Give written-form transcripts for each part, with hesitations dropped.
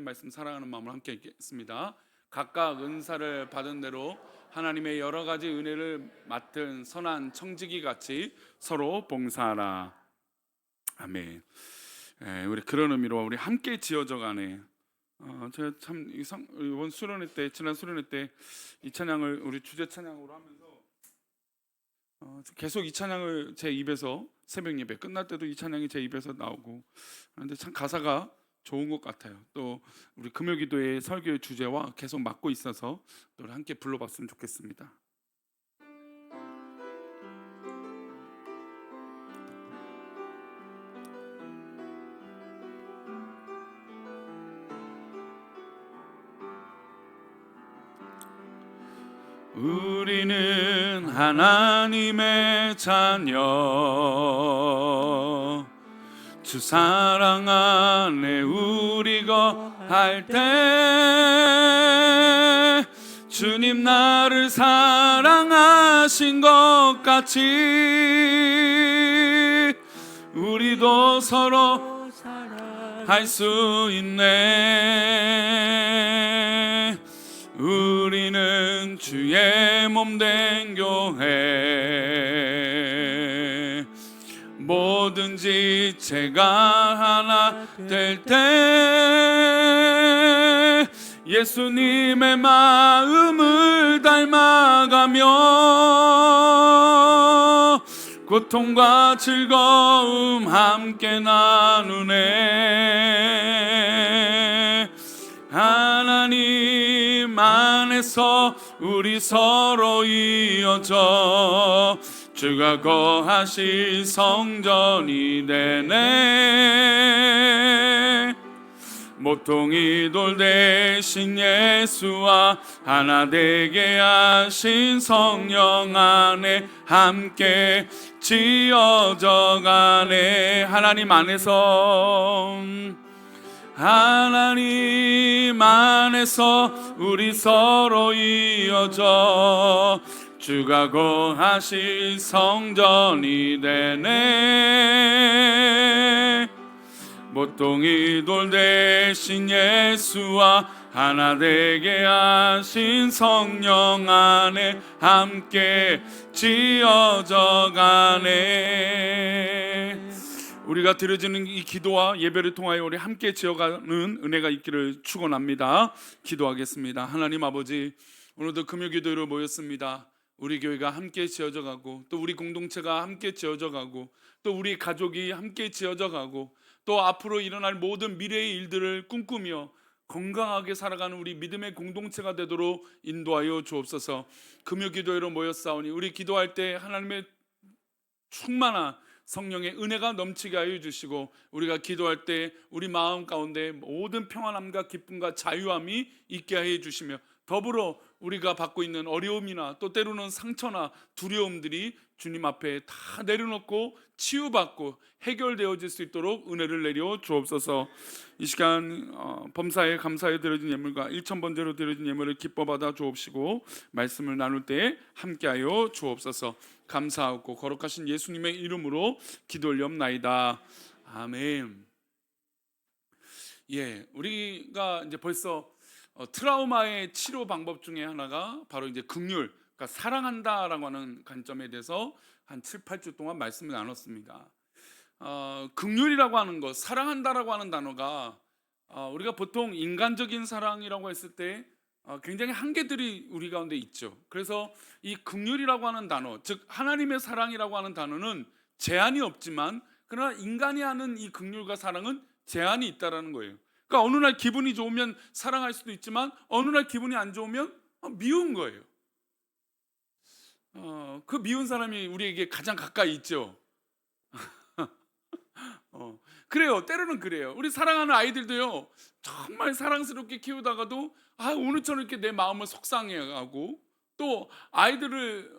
말씀 사랑하는 마음으로 함께 읽겠습니다. 각각 은사를 받은 대로 하나님의 여러 가지 은혜를 맡은 선한 청지기 같이 서로 봉사하라. 아멘. 우리 그런 의미로 우리 함께 지어져가네. 제가 참 이번 수련회 때, 지난 수련회 때 이 찬양을 우리 주제 찬양으로 하면서 계속 이 찬양을 제 입에서, 새벽 예배 끝날 때도 이 찬양이 제 입에서 나오고, 그런데 참 가사가 좋은 것 같아요. 또 우리 금요기도의 설교의 주제와 계속 맞고 있어서 또 함께 불러봤으면 좋겠습니다. 우리는 하나님의 자녀, 주 사랑 안에 우리 거할 때 주님 나를 사랑하신 것 같이 우리도 서로 사랑할 수 있네. 우리는 주의 몸된 교회, 뭐든지 제가 하나 될 때 예수님의 마음을 닮아가며 고통과 즐거움 함께 나누네. 하나님 안에서 우리 서로 이어져 주가 거하실 성전이 되네. 모퉁이 돌 대신 예수와 하나 되게 하신 성령 안에 함께 지어져 가네. 하나님 안에서, 하나님 안에서 우리 서로 이어져 주가 거하실 성전이 되네. 모퉁이 돌 대신 예수와 하나 되게 하신 성령 안에 함께 지어져 가네. 우리가 드려지는 이 기도와 예배를 통하여 우리 함께 지어가는 은혜가 있기를 축원합니다. 기도하겠습니다. 하나님 아버지, 오늘도 금요기도로 모였습니다. 우리 교회가 함께 지어져 가고, 또 우리 공동체가 함께 지어져 가고, 또 우리 가족이 함께 지어져 가고, 또 앞으로 일어날 모든 미래의 일들을 꿈꾸며 건강하게 살아가는 우리 믿음의 공동체가 되도록 인도하여 주옵소서. 금요기도회로 모였사오니 우리 기도할 때 하나님의 충만한 성령의 은혜가 넘치게 하여 주시고, 우리가 기도할 때 우리 마음 가운데 모든 평안함과 기쁨과 자유함이 있게 하여 주시며, 더불어 우리가 받고 있는 어려움이나 또 때로는 상처나 두려움들이 주님 앞에 다 내려놓고 치유받고 해결되어질 수 있도록 은혜를 내려 주옵소서. 이 시간 범사에 감사에 드려진 예물과 일천번제로 드려진 예물을 기뻐 받아 주옵시고, 말씀을 나눌 때 함께하여 주옵소서. 감사하고 거룩하신 예수님의 이름으로 기도 올리옵나이다. 아멘. 우리가 이제 벌써 트라우마의 치료 방법 중에 하나가 바로 이제 긍휼, 그러니까 사랑한다라고 하는 관점에 대해서 한 7, 8주 동안 말씀을 나눴습니다. 긍휼이라고 하는 것, 사랑한다라고 하는 단어가 우리가 보통 인간적인 사랑이라고 했을 때 굉장히 한계들이 우리 가운데 있죠. 그래서 이 긍휼이라고 하는 단어, 즉 하나님의 사랑이라고 하는 단어는 제한이 없지만, 그러나 인간이 하는 이 긍휼과 사랑은 제한이 있다라는 거예요. 그러니까 어느 날 기분이 좋으면 사랑할 수도 있지만, 어느 날 기분이 안 좋으면 미운 거예요. 그 미운 사람이 우리에게 가장 가까이 있죠. 그래요. 때로는 그래요. 우리 사랑하는 아이들도요, 정말 사랑스럽게 키우다가도 오늘처럼 이렇게 내 마음을 속상해하고, 또 아이들을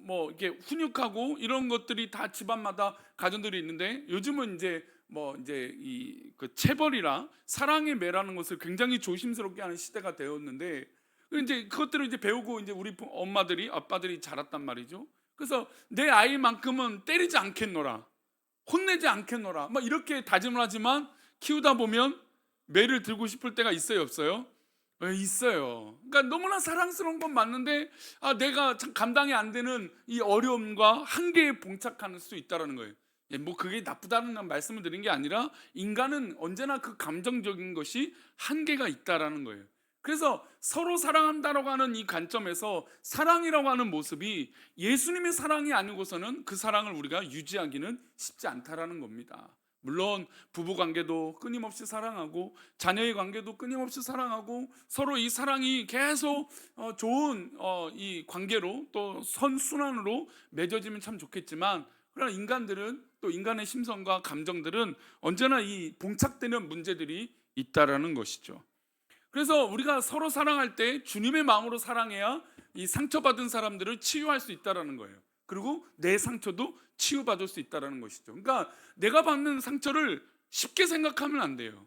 이렇게 훈육하고 이런 것들이 다 집안마다 가정들이 있는데, 요즘은 이제 그 체벌이라 사랑의 매라는 것을 굉장히 조심스럽게 하는 시대가 되었는데, 이제 그것들을 이제 배우고 이제 우리 엄마들이, 아빠들이 자랐단 말이죠. 그래서 내 아이만큼은 때리지 않겠노라, 혼내지 않겠노라, 막 이렇게 다짐을 하지만 키우다 보면 매를 들고 싶을 때가 있어요, 없어요? 있어요. 그러니까 너무나 사랑스러운 건 맞는데 내가 참 감당이 안 되는 이 어려움과 한계에 봉착할 수 있다는 거예요. 뭐 그게 나쁘다는 말씀을 드린 게 아니라 인간은 언제나 그 감정적인 것이 한계가 있다라는 거예요. 그래서 서로 사랑한다라고 하는 이 관점에서 사랑이라고 하는 모습이 예수님의 사랑이 아니고서는 그 사랑을 우리가 유지하기는 쉽지 않다라는 겁니다. 물론 부부 관계도 끊임없이 사랑하고 자녀의 관계도 끊임없이 사랑하고 서로 이 사랑이 계속 좋은 이 관계로 또 선순환으로 맺어지면 참 좋겠지만, 그러나 인간들은 또 인간의 심성과 감정들은 언제나 이 봉착되는 문제들이 있다라는 것이죠. 그래서 우리가 서로 사랑할 때 주님의 마음으로 사랑해야 이 상처받은 사람들을 치유할 수 있다라는 거예요. 그리고 내 상처도 치유받을 수 있다라는 것이죠. 그러니까 내가 받는 상처를 쉽게 생각하면 안 돼요.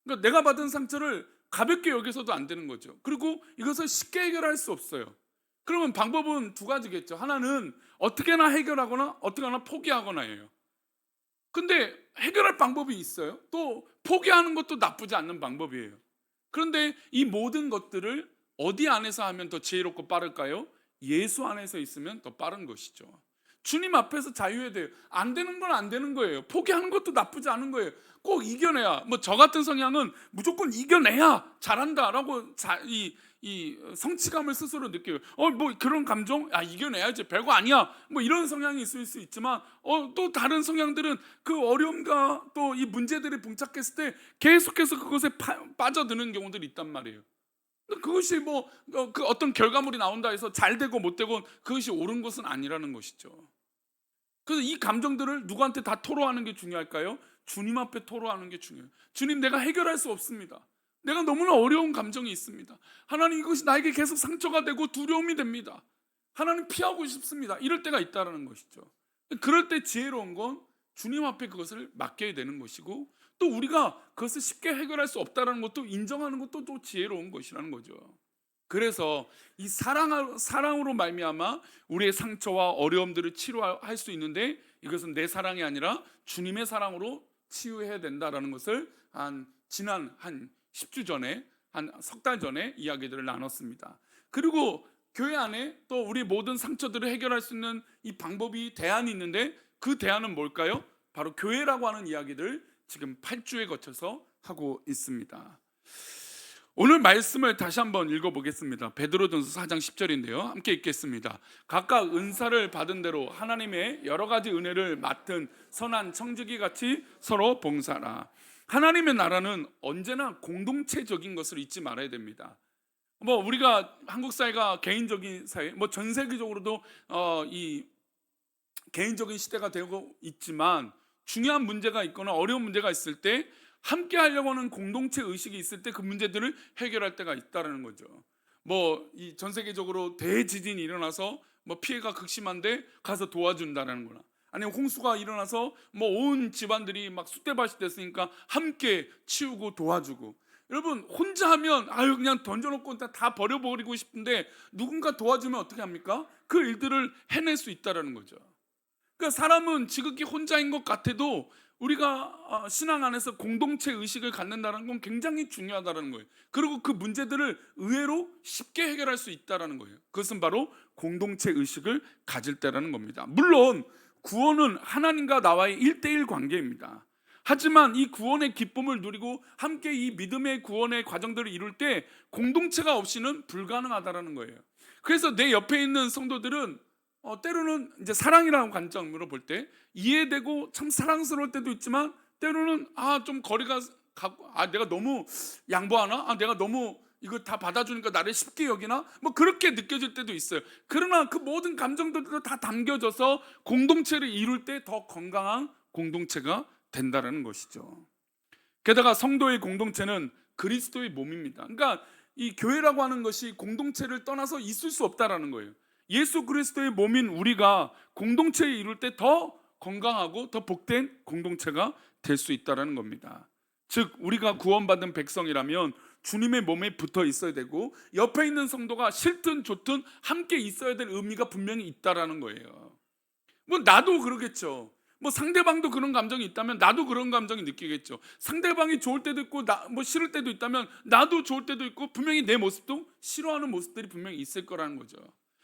그러니까 내가 받은 상처를 가볍게 여기서도 안 되는 거죠. 그리고 이것을 쉽게 해결할 수 없어요. 그러면 방법은 두 가지겠죠. 하나는 어떻게나 해결하거나 어떻게나 포기하거나예요. 근데 해결할 방법이 있어요. 또 포기하는 것도 나쁘지 않는 방법이에요. 그런데 이 모든 것들을 어디 안에서 하면 더 지혜롭고 빠를까요? 예수 안에서 있으면 더 빠른 것이죠. 주님 앞에서 자유해야 돼요. 안 되는 건 안 되는 거예요. 포기하는 것도 나쁘지 않은 거예요. 꼭 이겨내야, 뭐 저 같은 성향은 무조건 이겨내야 잘한다라고 이 성취감을 스스로 느껴요. 뭐 그런 감정, 이겨내야지, 별거 아니야, 뭐 이런 성향이 있을 수 있지만 또 다른 성향들은 그 어려움과 또 이 문제들이 봉착했을 때 계속해서 그것에 빠져드는 경우들이 있단 말이에요. 그것이 그 어떤 결과물이 나온다 해서 잘 되고 못 되고 그것이 옳은 것은 아니라는 것이죠. 그래서 이 감정들을 누구한테 다 토로하는 게 중요할까요? 주님 앞에 토로하는 게 중요해요. 주님, 내가 해결할 수 없습니다. 내가 너무나 어려운 감정이 있습니다. 하나님, 이것이 나에게 계속 상처가 되고 두려움이 됩니다. 하나님, 피하고 싶습니다. 이럴 때가 있다는 것이죠. 그럴 때 지혜로운 건 주님 앞에 그것을 맡겨야 되는 것이고, 또 우리가 그것을 쉽게 해결할 수 없다는 것도 인정하는 것도 또 지혜로운 것이라는 거죠. 그래서 이 사랑으로 말미암아 우리의 상처와 어려움들을 치료할 수 있는데, 이것은 내 사랑이 아니라 주님의 사랑으로 치유해야 된다라는 것을 지난 한 10주 전에, 한 석 달 전에 이야기들을 나눴습니다. 그리고 교회 안에 또 우리 모든 상처들을 해결할 수 있는 이 방법이, 대안이 있는데, 그 대안은 뭘까요? 바로 교회라고 하는 이야기들 지금 8주에 거쳐서 하고 있습니다. 오늘 말씀을 다시 한번 읽어보겠습니다. 베드로전서 4장 10절인데요. 함께 읽겠습니다. 각각 은사를 받은 대로 하나님의 여러 가지 은혜를 맡은 선한 청지기 같이 서로 봉사하라. 하나님의 나라는 언제나 공동체적인 것을 잊지 말아야 됩니다. 우리가 한국 사회가 개인적인 사회, 전 세계적으로도 이 개인적인 시대가 되고 있지만, 중요한 문제가 있거나 어려운 문제가 있을 때 함께 하려고 하는 공동체 의식이 있을 때 그 문제들을 해결할 때가 있다는 거죠. 이 전 세계적으로 대지진이 일어나서 피해가 극심한데 가서 도와준다는 거나, 아니면 홍수가 일어나서 온 집안들이 막 쑥대밭이 됐으니까 함께 치우고 도와주고. 여러분, 혼자 하면 그냥 던져놓고 다 버려버리고 싶은데 누군가 도와주면 어떻게 합니까? 그 일들을 해낼 수 있다는 거죠. 그러니까 사람은 지극히 혼자인 것 같아도 우리가 신앙 안에서 공동체 의식을 갖는다는 건 굉장히 중요하다는 거예요. 그리고 그 문제들을 의외로 쉽게 해결할 수 있다는 거예요. 그것은 바로 공동체 의식을 가질 때라는 겁니다. 물론 구원은 하나님과 나와의 1대1 관계입니다. 하지만 이 구원의 기쁨을 누리고 함께 이 믿음의 구원의 과정들을 이룰 때 공동체가 없이는 불가능하다는 거예요. 그래서 내 옆에 있는 성도들은 때로는 이제 사랑이라는 관점으로 볼 때 이해되고 참 사랑스러울 때도 있지만, 때로는 좀 거리가 가고, 내가 너무 양보하나? 내가 너무 이거 다 받아주니까 나를 쉽게 여기나? 그렇게 느껴질 때도 있어요. 그러나 그 모든 감정들도 다 담겨져서 공동체를 이룰 때 더 건강한 공동체가 된다는 것이죠. 게다가 성도의 공동체는 그리스도의 몸입니다. 그러니까 이 교회라고 하는 것이 공동체를 떠나서 있을 수 없다라는 거예요. 예수 그리스도의 몸인 우리가 공동체를 이룰 때 더 건강하고 더 복된 공동체가 될 수 있다는 겁니다. 즉, 우리가 구원받은 백성이라면 주님의 몸에 붙어 있어야 되고, 옆에 있는 성도가 싫든 좋든 함께 있어야 될 의미가 분명히 있다라는 거예요. 나도 그러겠죠. 뭐 상대방도 그런 감정이 있다면 나도 그런 감정이 느끼겠죠. 상대방이 좋을 때도 있고 뭐 싫을 때도 있다면 나도 좋을 때도 있고 분명히 내 모습도 싫어하는 모습들이 분명히 있을 거라는 거죠.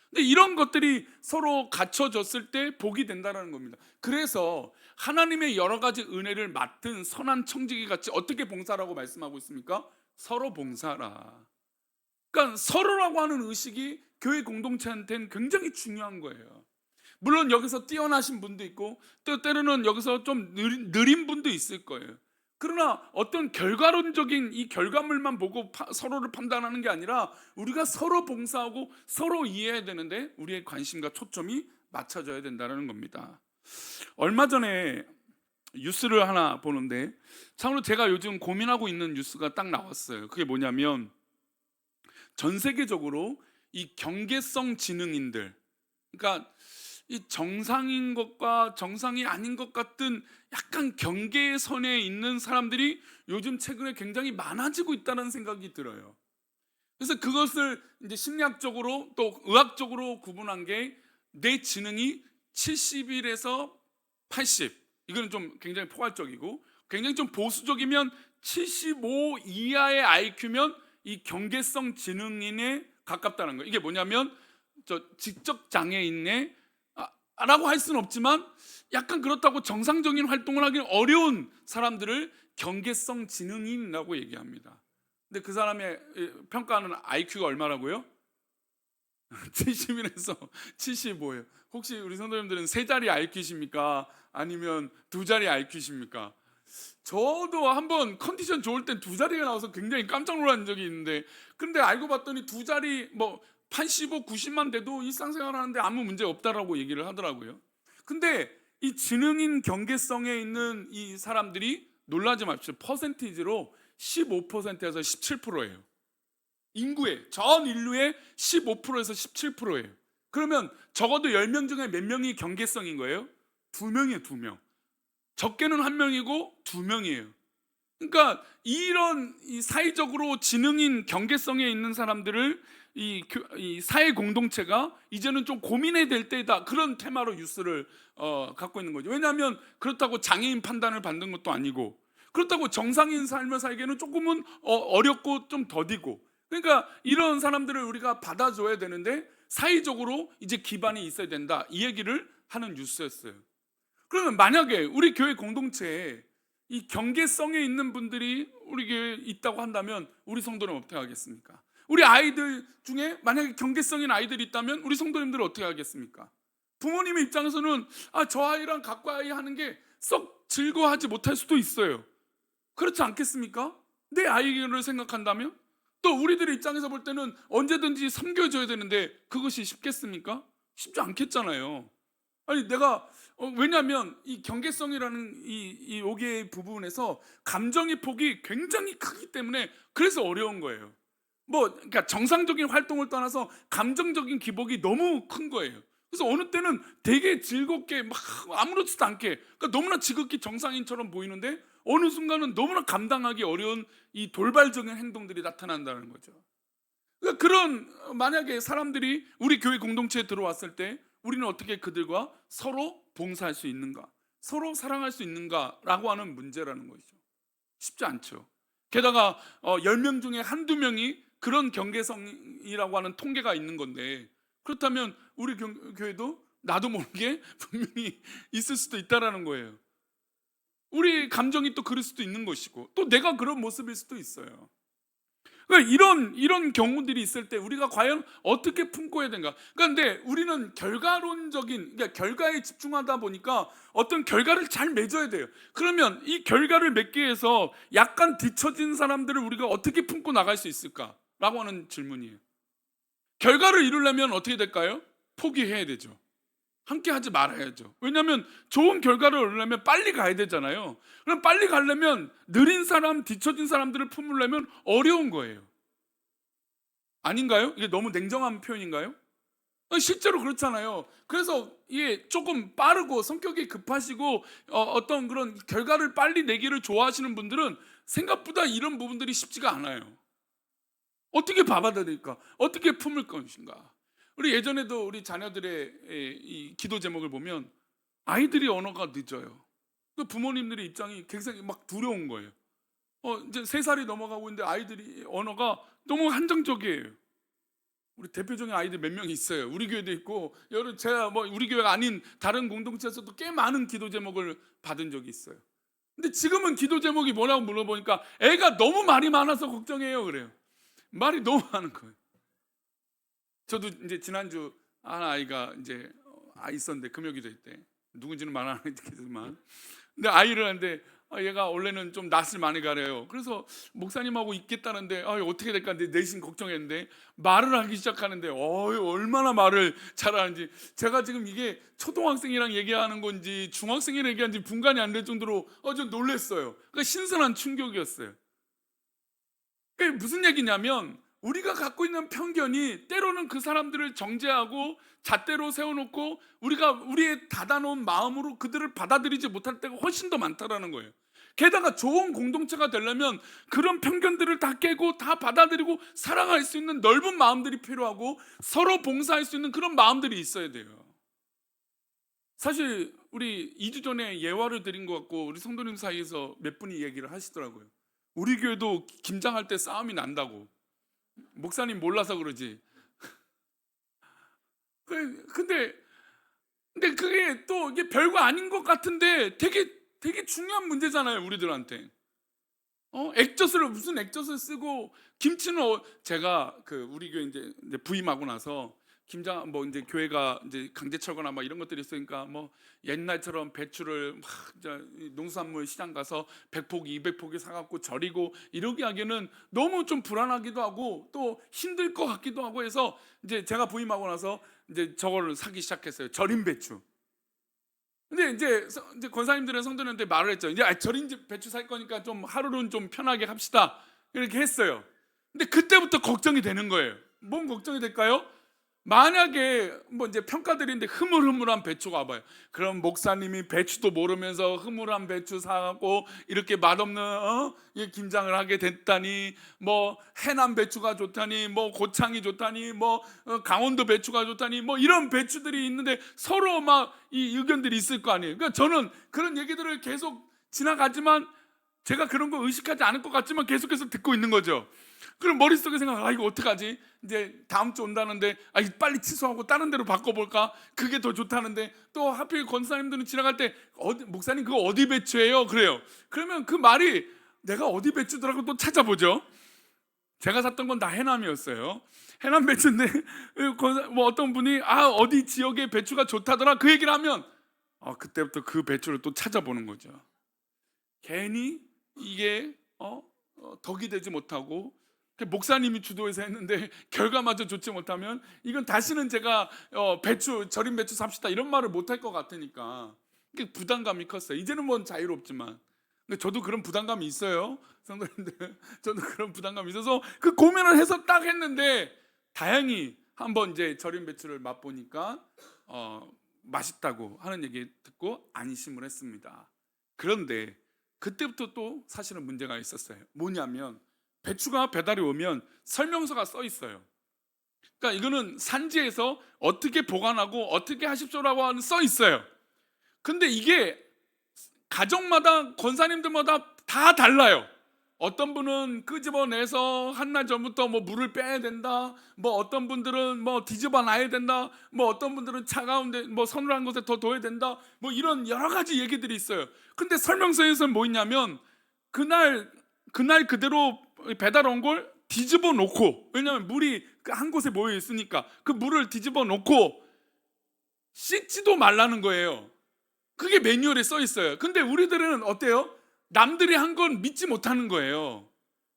근데 이런 것들이 서로 갖춰졌을 때 복이 된다는 겁니다. 그래서 하나님의 여러 가지 은혜를 맡은 선한 청지기 같이 어떻게 봉사라고 말씀하고 있습니까? 서로 봉사라. 그러니까 서로라고 하는 의식이 교회 공동체한테는 굉장히 중요한 거예요. 물론 여기서 뛰어나신 분도 있고 또 때로는 여기서 좀 느린 분도 있을 거예요. 그러나 어떤 결과론적인 이 결과물만 보고 서로를 판단하는 게 아니라 우리가 서로 봉사하고 서로 이해해야 되는데 우리의 관심과 초점이 맞춰져야 된다는 겁니다. 얼마 전에 뉴스를 하나 보는데 참으로 제가 요즘 고민하고 있는 뉴스가 딱 나왔어요. 그게 뭐냐면 전 세계적으로 이 경계성 지능인들, 그러니까 이 정상인 것과 정상이 아닌 것 같은 약간 경계선에 있는 사람들이 요즘 최근에 굉장히 많아지고 있다는 생각이 들어요. 그래서 그것을 이제 심리학적으로 또 의학적으로 구분한 게 내 지능이 70에서 80, 이거는 좀 굉장히 포괄적이고 굉장히 좀 보수적이면 75 이하의 IQ면 이 경계성 지능인에 가깝다는 거예요. 이게 뭐냐면 저 지적 장애인의 라고 할 수는 없지만 약간 그렇다고 정상적인 활동을 하기 어려운 사람들을 경계성 지능인이라고 얘기합니다. 근데 그 사람의 평가하는 IQ가 얼마라고요? 70에서 75예요. 혹시 우리 성도님들은 세 자리 IQ십니까? 아니면 두 자리 IQ십니까? 저도 한번 컨디션 좋을 땐 두 자리가 나와서 굉장히 깜짝 놀란 적이 있는데, 근데 알고 봤더니 두 자리 뭐 85, 90만 돼도 일상생활 하는데 아무 문제 없다라고 얘기를 하더라고요. 근데 이 지능인 경계성에 있는 이 사람들이 놀라지 마십시오. 퍼센티지로 15%에서 17%예요. 인구의 전 인류의 15%에서 17%예요. 그러면 적어도 10명 중에 몇 명이 경계성인 거예요? 2명이에요, 2명. 적게는 1명이고 2명이에요. 그러니까 이런 이 사회적으로 지능인 경계성에 있는 사람들을 이 사회 공동체가 이제는 좀 고민해야 될 때다, 그런 테마로 뉴스를 갖고 있는 거죠. 왜냐하면 그렇다고 장애인 판단을 받는 것도 아니고 그렇다고 정상인 삶을 살기에는 조금은 어렵고 좀 더디고, 그러니까 이런 사람들을 우리가 받아줘야 되는데 사회적으로 이제 기반이 있어야 된다, 이 얘기를 하는 뉴스였어요. 그러면 만약에 우리 교회 공동체에 이 경계성에 있는 분들이 우리 교회에 있다고 한다면 우리 성도는 어떻게 하겠습니까? 우리 아이들 중에 만약에 경계성인 아이들이 있다면 우리 성도님들은 어떻게 하겠습니까? 부모님의 입장에서는 저 아이랑 가까이 하는 게 썩 즐거워하지 못할 수도 있어요. 그렇지 않겠습니까? 내 아이를 생각한다면 또 우리들의 입장에서 볼 때는 언제든지 섬겨줘야 되는데 그것이 쉽겠습니까? 쉽지 않겠잖아요. 아니 내가 왜냐하면 이 경계성이라는 이 요게 부분에서 감정의 폭이 굉장히 크기 때문에 그래서 어려운 거예요. 뭐 그러니까 정상적인 활동을 떠나서 감정적인 기복이 너무 큰 거예요. 그래서 어느 때는 되게 즐겁게 막 아무렇지도 않게, 그러니까 너무나 지극히 정상인처럼 보이는데 어느 순간은 너무나 감당하기 어려운 이 돌발적인 행동들이 나타난다는 거죠. 그러니까 그런 만약에 사람들이 우리 교회 공동체에 들어왔을 때 우리는 어떻게 그들과 서로 봉사할 수 있는가, 서로 사랑할 수 있는가라고 하는 문제라는 것이죠. 쉽지 않죠. 게다가 10명 중에 한두 명이 그런 경계성이라고 하는 통계가 있는 건데, 그렇다면 우리 교회도 나도 모르게 분명히 있을 수도 있다라는 거예요. 우리 감정이 또 그럴 수도 있는 것이고 또 내가 그런 모습일 수도 있어요. 그러니까 이런 경우들이 있을 때 우리가 과연 어떻게 품고 해야 되는가? 그런데 우리는 결과론적인, 그러니까 결과에 집중하다 보니까 어떤 결과를 잘 맺어야 돼요. 그러면 이 결과를 맺기 위해서 약간 뒤처진 사람들을 우리가 어떻게 품고 나갈 수 있을까라고 하는 질문이에요. 결과를 이루려면 어떻게 될까요? 포기해야 되죠. 함께 하지 말아야죠. 왜냐하면 좋은 결과를 얻으려면 빨리 가야 되잖아요. 그럼 빨리 가려면 느린 사람, 뒤처진 사람들을 품으려면 어려운 거예요. 아닌가요? 이게 너무 냉정한 표현인가요? 실제로 그렇잖아요. 그래서 이게 조금 빠르고 성격이 급하시고 어떤 그런 결과를 빨리 내기를 좋아하시는 분들은 생각보다 이런 부분들이 쉽지가 않아요. 어떻게 받아들일까? 어떻게 품을 것인가? 우리 예전에도 우리 자녀들의 이 기도 제목을 보면 아이들이 언어가 늦어요. 그 부모님들의 입장이 굉장히 막 두려운 거예요. 이제 3살이 넘어가고 있는데 아이들이 언어가 너무 한정적이에요. 우리 대표적인 아이들 몇 명 있어요. 우리 교회도 있고 여러 제가 뭐 우리 교회가 아닌 다른 공동체에서도 꽤 많은 기도 제목을 받은 적이 있어요. 근데 지금은 기도 제목이 뭐라고 물어보니까 애가 너무 말이 많아서 걱정해요 그래요. 말이 너무 많은 거예요. 저도 이제 지난주 한 아이가 이제 있었는데 금요기도 때 누군지는 말 안 하겠지만 근데 아이를 하는데 얘가 원래는 좀 낯을 많이 가려요. 그래서 목사님하고 있겠다는데 어떻게 될까 내심 걱정했는데 말을 하기 시작하는데 얼마나 말을 잘하는지 제가 지금 이게 초등학생이랑 얘기하는 건지 중학생이랑 얘기하는지 분간이 안 될 정도로 좀 놀랐어요. 그러니까 신선한 충격이었어요. 그게 무슨 얘기냐면 우리가 갖고 있는 편견이 때로는 그 사람들을 정죄하고 잣대로 세워놓고 우리가 우리의 닫아놓은 마음으로 그들을 받아들이지 못할 때가 훨씬 더 많다라는 거예요. 게다가 좋은 공동체가 되려면 그런 편견들을 다 깨고 다 받아들이고 살아갈 수 있는 넓은 마음들이 필요하고 서로 봉사할 수 있는 그런 마음들이 있어야 돼요. 사실 우리 2주 전에 예화를 드린 것 같고 우리 성도님 사이에서 몇 분이 얘기를 하시더라고요. 우리 교회도 김장할 때 싸움이 난다고. 목사님 몰라서 그러지. 근데 그게 또 이게 별거 아닌 것 같은데 되게 중요한 문제잖아요, 우리들한테. 액젓을 무슨 액젓을 쓰고 김치는 제가 그 우리 교회 이제 부임하고 나서 김장 뭐 이제 교회가 이제 강제철거나 막 이런 것들이 있으니까 뭐 옛날처럼 배추를 막 이제 농수산물 시장 가서 100포기 200포기 사갖고 절이고 이러기 하기에는 너무 좀 불안하기도 하고 또 힘들 것 같기도 하고 해서 이제 제가 부임하고 나서 이제 저거를 사기 시작했어요. 절인 배추. 근데 이제 권사님들은 성도님한테 말을 했죠. 이제 절인 배추 살 거니까 좀 하루는 좀 편하게 합시다. 이렇게 했어요. 근데 그때부터 걱정이 되는 거예요. 뭔 걱정이 될까요? 만약에 뭐 이제 평가드리는데 흐물흐물한 배추가 와봐요. 그럼 목사님이 배추도 모르면서 흐물한 배추 사갖고 이렇게 맛없는 김장을 하게 됐다니, 뭐 해남 배추가 좋다니, 뭐 고창이 좋다니, 뭐 강원도 배추가 좋다니, 뭐 이런 배추들이 있는데 서로 막 이 의견들이 있을 거 아니에요. 그러니까 저는 그런 얘기들을 계속 지나가지만 제가 그런 거 의식하지 않을 것 같지만 계속해서 듣고 있는 거죠. 그럼 머릿속에 생각, 이거 어떡하지? 이제 다음 주 온다는데 빨리 취소하고 다른 데로 바꿔볼까? 그게 더 좋다는데 또 하필 권사님들은 지나갈 때 목사님 그거 어디 배추예요? 그래요. 그러면 그 말이 내가 어디 배추더라고 또 찾아보죠. 제가 샀던 건 다 해남이었어요. 해남 배추인데 뭐 어떤 분이 어디 지역의 배추가 좋다더라 그 얘기를 하면 그때부터 그 배추를 또 찾아보는 거죠. 괜히 이게 덕이 되지 못하고 목사님이 주도해서 했는데 결과마저 좋지 못하면 이건 다시는 제가 절인 배추 삽시다 이런 말을 못할 것 같으니까 부담감이 컸어요. 이제는 뭐 자유롭지만 근데 저도 그런 부담감이 있어요. 성도님들 저도 그런 부담감이 있어서 그 고민을 해서 딱 했는데 다행히 한번 이제 절인 배추를 맛보니까 맛있다고 하는 얘기 듣고 안심을 했습니다. 그런데 그때부터 또 사실은 문제가 있었어요. 뭐냐면 배추가 배달이 오면 설명서가 써 있어요. 그러니까 이거는 산지에서 어떻게 보관하고 어떻게 하십시오라고 써 있어요. 근데 이게 가정마다 권사님들마다 다 달라요. 어떤 분은 끄집어내서 한날 전부터 뭐 물을 빼야 된다. 뭐 어떤 분들은 뭐 뒤집어 놔야 된다. 뭐 어떤 분들은 차가운데 뭐 서늘한 곳에 더 둬야 된다. 뭐 이런 여러 가지 얘기들이 있어요. 근데 설명서에서는 뭐 있냐면 그날 그대로 배달 온 걸 뒤집어 놓고, 왜냐하면 물이 한 곳에 모여 있으니까 그 물을 뒤집어 놓고 씻지도 말라는 거예요. 그게 매뉴얼에 써 있어요. 근데 우리들은 어때요? 남들이 한 건 믿지 못하는 거예요.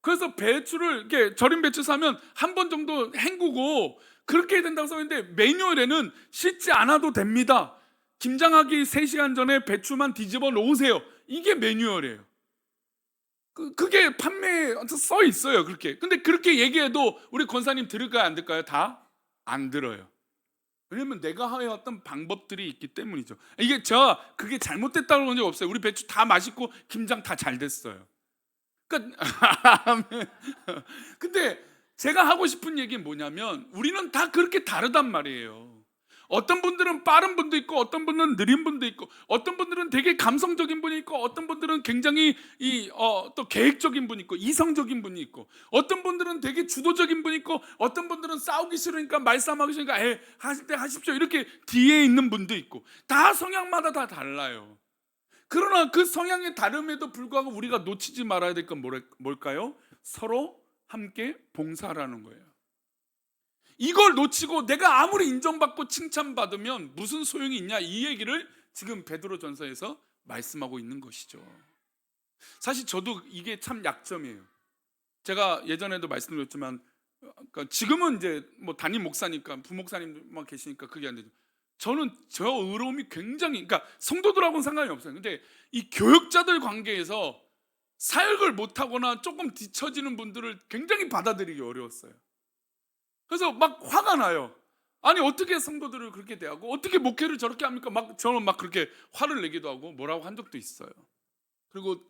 그래서 배추를 이렇게 절인 배추 사면 한 번 정도 헹구고 그렇게 해야 된다고 써 있는데 매뉴얼에는 씻지 않아도 됩니다. 김장하기 3시간 전에 배추만 뒤집어 놓으세요. 이게 매뉴얼이에요. 그게 판매에 써 있어요. 그렇게. 근데 그렇게 얘기해도 우리 권사님 들을까요 안 들을까요? 다 안 들어요. 왜냐면 내가 해왔던 방법들이 있기 때문이죠. 이게 그게 잘못됐다는 건 없어요. 우리 배추 다 맛있고 김장 다 잘 됐어요. 그러니까 근데 제가 하고 싶은 얘기는 뭐냐면 우리는 다 그렇게 다르단 말이에요. 어떤 분들은 빠른 분도 있고, 어떤 분은 느린 분도 있고, 어떤 분들은 되게 감성적인 분이 있고, 어떤 분들은 굉장히 또 계획적인 분이 있고, 이성적인 분이 있고, 어떤 분들은 되게 주도적인 분이 있고, 어떤 분들은 싸우기 싫으니까 말싸움하기 싫으니까 하실 때 하십시오 이렇게 뒤에 있는 분도 있고, 다 성향마다 다 달라요. 그러나 그 성향의 다름에도 불구하고 우리가 놓치지 말아야 될 건 뭘까요? 서로 함께 봉사하라는 거예요. 이걸 놓치고 내가 아무리 인정받고 칭찬받으면 무슨 소용이 있냐, 이 얘기를 지금 베드로전서에서 말씀하고 있는 것이죠. 사실 저도 이게 참 약점이에요. 제가 예전에도 말씀드렸지만, 그러니까 지금은 이제 뭐 담임 목사니까 부목사님만 계시니까 그게 안 되죠. 저는 저 의로움이 굉장히, 그러니까 성도들하고는 상관이 없어요. 근데 이 교육자들 관계에서 사역을 못하거나 조금 뒤처지는 분들을 굉장히 받아들이기 어려웠어요. 그래서 막 화가 나요. 아니 어떻게 성도들을 그렇게 대하고 어떻게 목회를 저렇게 합니까? 저는 막 그렇게 화를 내기도 하고 뭐라고 한 적도 있어요. 그리고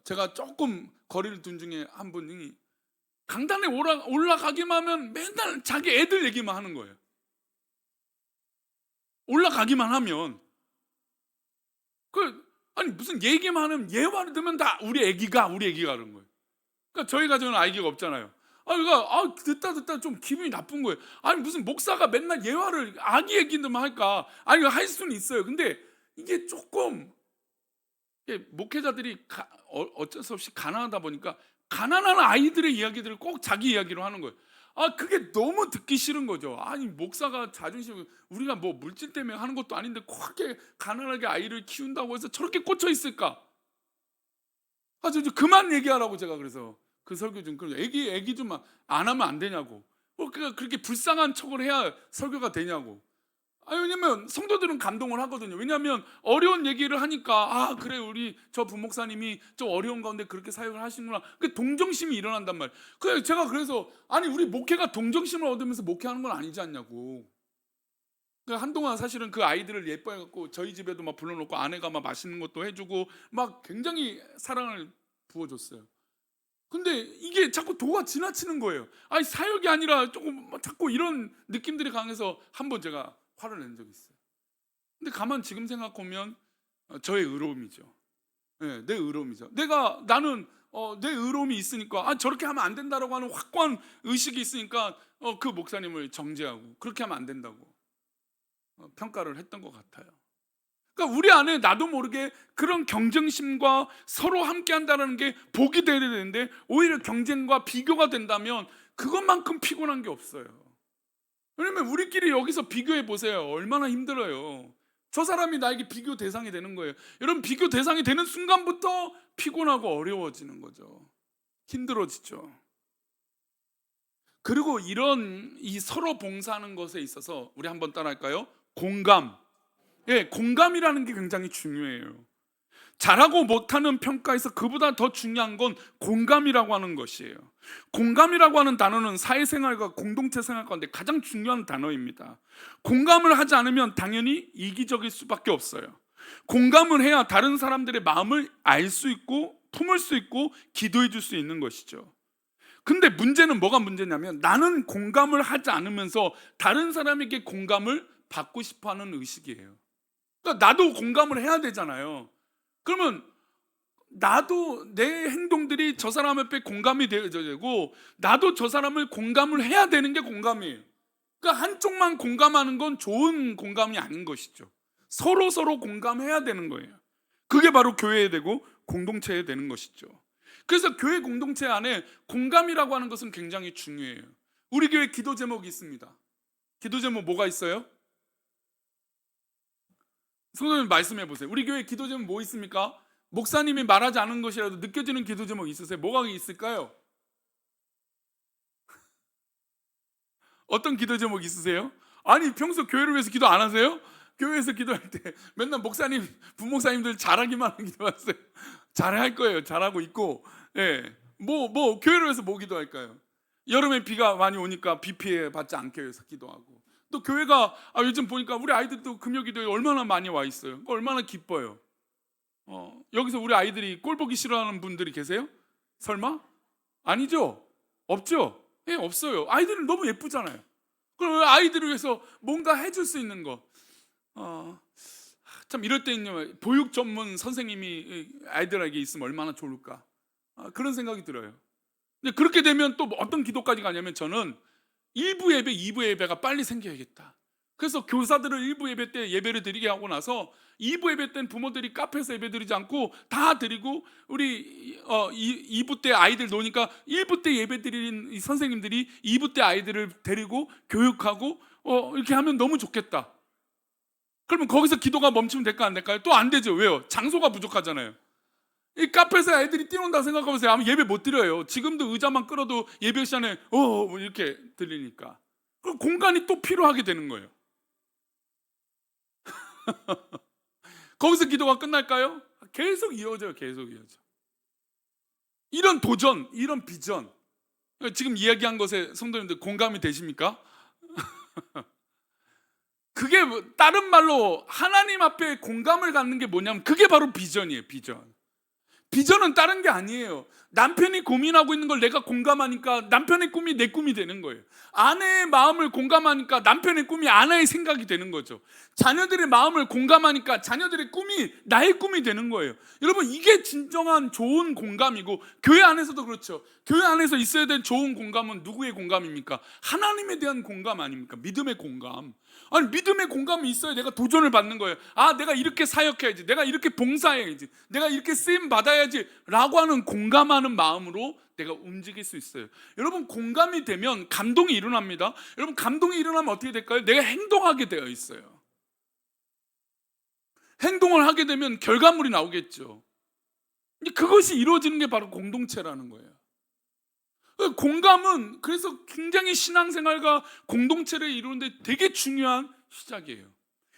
제가 조금 거리를 둔 중에 한 분이 강단에 올라가기만 하면 맨날 자기 애들 얘기만 하는 거예요. 올라가기만 하면 아니 무슨 얘기만 하면 예화를 들으면 다 우리 애기가 그런 거예요. 그러니까 저희 가정은 아이가 없잖아요. 그러니까 듣다 좀 기분이 나쁜 거예요. 아니 무슨 목사가 맨날 예화를 아기 얘기들만 할까? 아니 할 수는 있어요. 근데 이게 조금 목회자들이 어쩔 수 없이 가난하다 보니까 가난한 아이들의 이야기들을 꼭 자기 이야기로 하는 거예요. 그게 너무 듣기 싫은 거죠. 아니 목사가 자존심, 우리가 뭐 물질 때문에 하는 것도 아닌데 그렇게 가난하게 아이를 키운다고 해서 저렇게 꽂혀 있을까? 저 그만 얘기하라고 제가 그래서 그 설교 좀 애기 좀 안 하면 안 되냐고. 그렇게 불쌍한 척을 해야 설교가 되냐고. 왜냐면 성도들은 감동을 하거든요. 왜냐면 어려운 얘기를 하니까 그래 우리 저 부목사님이 좀 어려운 가운데 그렇게 사역을 하시는구나. 그 동정심이 일어난단 말이에요. 그래서 아니 우리 목회가 동정심을 얻으면서 목회하는 건 아니지 않냐고. 한동안 사실은 그 아이들을 예뻐해갖고 저희 집에도 막 불러놓고 아내가 막 맛있는 것도 해주고 막 굉장히 사랑을 부어줬어요. 근데 이게 자꾸 도가 지나치는 거예요. 사역이 아니라 조금 자꾸 이런 느낌들이 강해서 한번 제가 화를 낸 적이 있어요. 근데 가만 지금 생각하면 저의 의로움이죠. 네, 내 의로움이죠. 나는 내 의로움이 있으니까 저렇게 하면 안 된다라고 하는 확고한 의식이 있으니까 그 목사님을 정죄하고 그렇게 하면 안 된다고 평가를 했던 것 같아요. 그러니까 우리 안에 나도 모르게 그런 경쟁심과 서로 함께 한다는 게 복이 되어야 되는데 오히려 경쟁과 비교가 된다면 그것만큼 피곤한 게 없어요. 왜냐면 우리끼리 여기서 비교해 보세요. 얼마나 힘들어요. 저 사람이 나에게 비교 대상이 되는 거예요. 여러분 비교 대상이 되는 순간부터 피곤하고 어려워지는 거죠. 힘들어지죠. 그리고 이 서로 봉사하는 것에 있어서 우리 한번 따라할까요? 공감이라는 게 굉장히 중요해요. 잘하고 못하는 평가에서 그보다 더 중요한 건 공감이라고 하는 것이에요. 공감이라고 하는 단어는 사회생활과 공동체 생활 가운데 가장 중요한 단어입니다. 공감을 하지 않으면 당연히 이기적일 수밖에 없어요. 공감을 해야 다른 사람들의 마음을 알 수 있고 품을 수 있고 기도해 줄 수 있는 것이죠. 근데 문제는 뭐가 문제냐면 나는 공감을 하지 않으면서 다른 사람에게 공감을 받고 싶어하는 의식이에요. 그러니까 나도 공감을 해야 되잖아요. 그러면 나도 내 행동들이 저 사람 앞에 공감이 되고 나도 저 사람을 공감을 해야 되는 게 공감이에요. 그러니까 한쪽만 공감하는 건 좋은 공감이 아닌 것이죠. 서로 공감해야 되는 거예요. 그게 바로 교회에 되고 공동체에 되는 것이죠. 그래서 교회 공동체 안에 공감이라고 하는 것은 굉장히 중요해요. 우리 교회 기도 제목이 있습니다. 기도 제목 뭐가 있어요? 성도님 말씀해 보세요. 우리 교회 기도 제목 뭐 있습니까? 목사님이 말하지 않은 것이라도 느껴지는 기도 제목 있으세요? 뭐가 있을까요? 어떤 기도 제목 있으세요? 아니 평소 교회를 위해서 기도 안 하세요? 교회에서 기도할 때 맨날 목사님, 부목사님들 잘하기만 하는 기도하세요. 잘할 거예요. 잘하고 있고. 교회를 위해서 뭐 기도할까요? 여름에 비가 많이 오니까 비 피해 받지 않게 위해서 기도하고. 또 교회가 요즘 보니까 우리 아이들도 금요기도에 얼마나 많이 와 있어요. 얼마나 기뻐요. 여기서 우리 아이들이 꼴 보기 싫어하는 분들이 계세요? 설마? 아니죠? 없죠? 없어요. 아이들은 너무 예쁘잖아요. 그럼 아이들을 위해서 뭔가 해줄 수 있는 거. 참 이럴 때는요, 보육 전문 선생님이 아이들에게 있으면 얼마나 좋을까, 그런 생각이 들어요. 근데 그렇게 되면 또 어떤 기도까지 가냐면, 저는 1부 예배, 2부 예배가 빨리 생겨야겠다. 그래서 교사들을 1부 예배 때 예배를 드리게 하고 나서 2부 예배 때는 부모들이 카페에서 예배 드리지 않고 다 드리고, 우리 2부 때 아이들 노니까 1부 때 예배 드리는 이 선생님들이 2부 때 아이들을 데리고 교육하고 이렇게 하면 너무 좋겠다. 그러면 거기서 기도가 멈추면 될까 안 될까요? 또 안 되죠. 왜요? 장소가 부족하잖아요. 이 카페에서 애들이 뛰논다 생각해보세요. 아마 예배 못 드려요. 지금도 의자만 끌어도 예배 시간에 뭐 이렇게 들리니까. 그럼 공간이 또 필요하게 되는 거예요. 거기서 기도가 끝날까요? 계속 이어져요. 계속 이어져. 이런 도전, 이런 비전, 지금 이야기한 것에 성도님들 공감이 되십니까? 그게 다른 말로 하나님 앞에 공감을 갖는 게 뭐냐면, 그게 바로 비전이에요. 비전은 다른 게 아니에요. 남편이 고민하고 있는 걸 내가 공감하니까 남편의 꿈이 내 꿈이 되는 거예요. 아내의 마음을 공감하니까 남편의 꿈이 아내의 생각이 되는 거죠. 자녀들의 마음을 공감하니까 자녀들의 꿈이 나의 꿈이 되는 거예요. 여러분, 이게 진정한 좋은 공감이고, 교회 안에서도 그렇죠. 교회 안에서 있어야 될 좋은 공감은 누구의 공감입니까? 하나님에 대한 공감 아닙니까? 믿음의 공감. 아니, 믿음의 공감이 있어야 내가 도전을 받는 거예요. 내가 이렇게 사역해야지, 내가 이렇게 봉사해야지, 내가 이렇게 쓰임 받아야지 라고 하는 공감하는 마음으로 내가 움직일 수 있어요. 여러분, 공감이 되면 감동이 일어납니다. 여러분, 감동이 일어나면 어떻게 될까요? 내가 행동하게 되어 있어요. 행동을 하게 되면 결과물이 나오겠죠. 그것이 이루어지는 게 바로 공동체라는 거예요. 공감은 그래서 굉장히 신앙생활과 공동체를 이루는데 되게 중요한 시작이에요.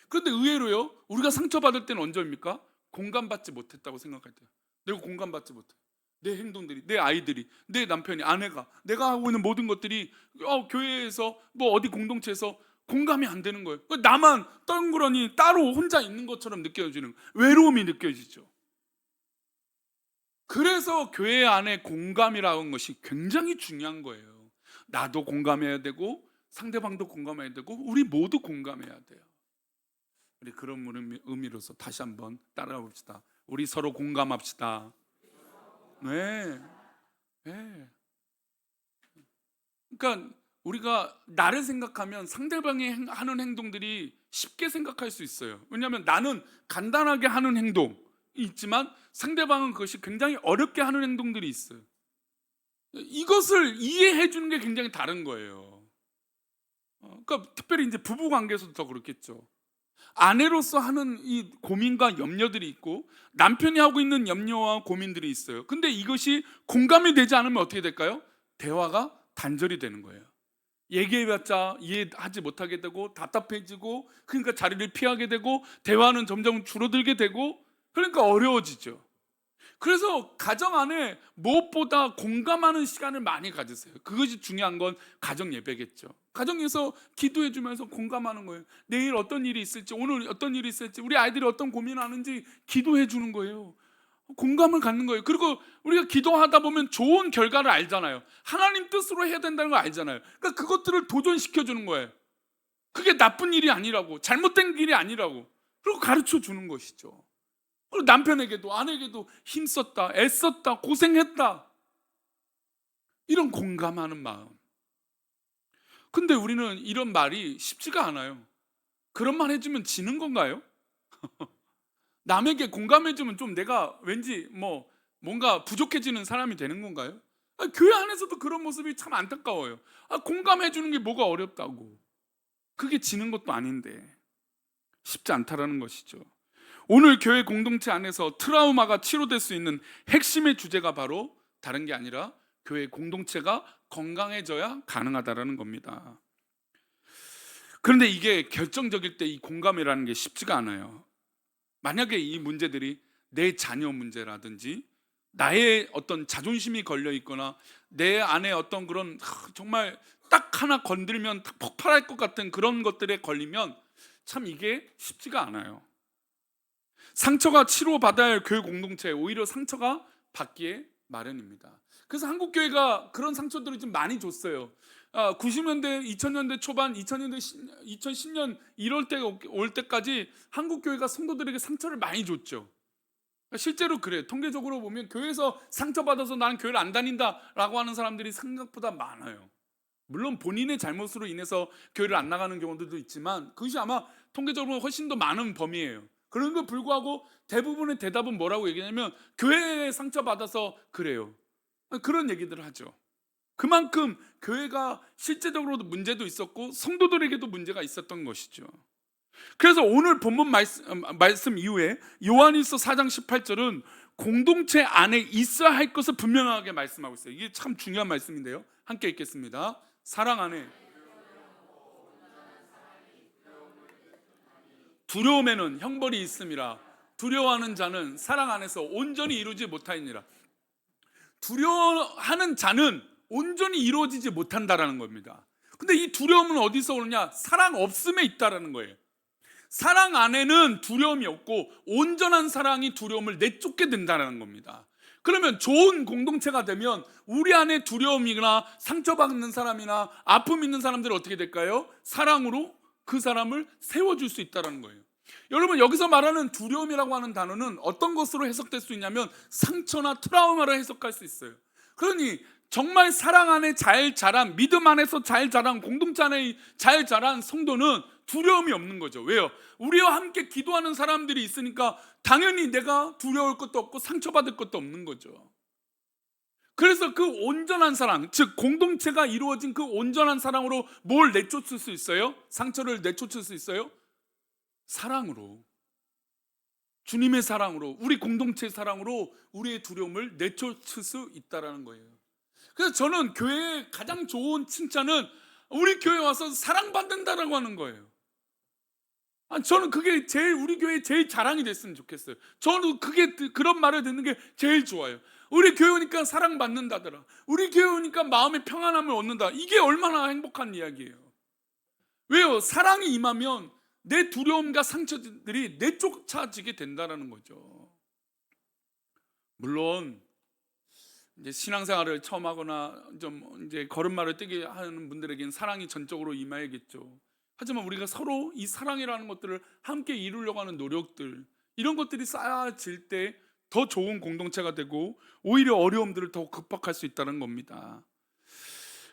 그런데 의외로요, 우리가 상처받을 때는 언제입니까? 공감받지 못했다고 생각할 때. 내가 공감받지 못해. 내 행동들이, 내 아이들이, 내 남편이, 아내가, 내가 하고 있는 모든 것들이 교회에서 뭐 어디 공동체에서 공감이 안 되는 거예요. 나만 덩그러니 따로 혼자 있는 것처럼 느껴지는 외로움이 느껴지죠. 그래서 교회 안에 공감이라는 것이 굉장히 중요한 거예요. 나도 공감해야 되고, 상대방도 공감해야 되고, 우리 모두 공감해야 돼요. 우리 그런 의미로서 다시 한번 따라가 봅시다. 우리 서로 공감합시다. 네. 그러니까 우리가 나를 생각하면 상대방이 하는 행동들이 쉽게 생각할 수 있어요. 왜냐하면 나는 간단하게 하는 행동이 있지만 상대방은 그것이 굉장히 어렵게 하는 행동들이 있어요. 이것을 이해해 주는 게 굉장히 다른 거예요. 그러니까 특별히 이제 부부 관계에서도 더 그렇겠죠. 아내로서 하는 이 고민과 염려들이 있고, 남편이 하고 있는 염려와 고민들이 있어요. 근데 이것이 공감이 되지 않으면 어떻게 될까요? 대화가 단절이 되는 거예요. 얘기해봤자 이해하지 못하게 되고, 답답해지고, 그러니까 자리를 피하게 되고, 대화는 점점 줄어들게 되고, 그러니까 어려워지죠. 그래서 가정 안에 무엇보다 공감하는 시간을 많이 가지세요. 그것이 중요한 건 가정 예배겠죠. 가정에서 기도해 주면서 공감하는 거예요. 내일 어떤 일이 있을지, 오늘 어떤 일이 있을지, 우리 아이들이 어떤 고민하는지 기도해 주는 거예요. 공감을 갖는 거예요. 그리고 우리가 기도하다 보면 좋은 결과를 알잖아요. 하나님 뜻으로 해야 된다는 걸 알잖아요. 그러니까 그것들을 도전시켜 주는 거예요. 그게 나쁜 일이 아니라고, 잘못된 길이 아니라고, 그리고 가르쳐 주는 것이죠. 그리고 남편에게도 아내에게도 힘썼다, 애썼다, 고생했다, 이런 공감하는 마음. 근데 우리는 이런 말이 쉽지가 않아요. 그런 말 해주면 지는 건가요? 남에게 공감해주면 좀 내가 왠지 뭔가 부족해지는 사람이 되는 건가요? 교회 안에서도 그런 모습이 참 안타까워요. 공감해주는 게 뭐가 어렵다고. 그게 지는 것도 아닌데 쉽지 않다라는 것이죠. 오늘 교회 공동체 안에서 트라우마가 치료될 수 있는 핵심의 주제가 바로 다른 게 아니라 교회 공동체가 건강해져야 가능하다라는 겁니다. 그런데 이게 결정적일 때 이 공감이라는 게 쉽지가 않아요. 만약에 이 문제들이 내 자녀 문제라든지 나의 어떤 자존심이 걸려 있거나 내 안에 어떤 그런 정말 딱 하나 건들면 폭발할 것 같은 그런 것들에 걸리면 참 이게 쉽지가 않아요. 상처가 치료받아야 할 교회 공동체에 오히려 상처가 받기에 마련입니다. 그래서 한국교회가 그런 상처들을 좀 많이 줬어요. 90년대, 2000년대 초반, 2010년 이럴 때 올 때까지 한국 교회가 성도들에게 상처를 많이 줬죠. 실제로 그래요. 통계적으로 보면 교회에서 상처받아서 나는 교회를 안 다닌다라고 하는 사람들이 생각보다 많아요. 물론 본인의 잘못으로 인해서 교회를 안 나가는 경우들도 있지만 그것이 아마 통계적으로 훨씬 더 많은 범위예요. 그런데도 불구하고 대부분의 대답은 뭐라고 얘기하냐면 교회에 상처받아서 그래요. 그런 얘기들을 하죠. 그만큼 교회가 실제적으로도 문제도 있었고 성도들에게도 문제가 있었던 것이죠. 그래서 오늘 본문 말씀 이후에 요한일서 4장 18절은 공동체 안에 있어야 할 것을 분명하게 말씀하고 있어요. 이게 참 중요한 말씀인데요. 함께 읽겠습니다. 사랑 안에 두려움에는 형벌이 있음이라. 두려워하는 자는 사랑 안에서 온전히 이루지 못하니라. 두려워하는 자는 온전히 이루어지지 못한다라는 겁니다. 근데 이 두려움은 어디서 오느냐? 사랑 없음에 있다라는 거예요. 사랑 안에는 두려움이 없고 온전한 사랑이 두려움을 내쫓게 된다는 겁니다. 그러면 좋은 공동체가 되면 우리 안에 두려움이나 상처받는 사람이나 아픔 있는 사람들은 어떻게 될까요? 사랑으로 그 사람을 세워줄 수 있다는 거예요. 여러분, 여기서 말하는 두려움이라고 하는 단어는 어떤 것으로 해석될 수 있냐면 상처나 트라우마로 해석할 수 있어요. 그러니 정말 사랑 안에 잘 자란, 믿음 안에서 잘 자란, 공동체 안에 잘 자란 성도는 두려움이 없는 거죠. 왜요? 우리와 함께 기도하는 사람들이 있으니까 당연히 내가 두려울 것도 없고 상처받을 것도 없는 거죠. 그래서 그 온전한 사랑, 즉 공동체가 이루어진 그 온전한 사랑으로 뭘 내쫓을 수 있어요? 상처를 내쫓을 수 있어요? 사랑으로, 주님의 사랑으로, 우리 공동체의 사랑으로 우리의 두려움을 내쫓을 수 있다는 거예요. 그래서 저는 교회의 가장 좋은 칭찬은 우리 교회 와서 사랑받는다라고 하는 거예요. 저는 그게 우리 교회의 제일 자랑이 됐으면 좋겠어요. 저는 그런 말을 듣는 게 제일 좋아요. 우리 교회 오니까 사랑받는다더라. 우리 교회 오니까 마음의 평안함을 얻는다. 이게 얼마나 행복한 이야기예요. 왜요? 사랑이 임하면 내 두려움과 상처들이 내쫓아지게 된다는 거죠. 물론 이제 신앙생활을 처음 하거나 좀 이제 걸음마를 뛰게 하는 분들에게는 사랑이 전적으로 임해야겠죠. 하지만 우리가 서로 이 사랑이라는 것들을 함께 이루려고 하는 노력들, 이런 것들이 쌓여질 때 더 좋은 공동체가 되고 오히려 어려움들을 더 극복할 수 있다는 겁니다.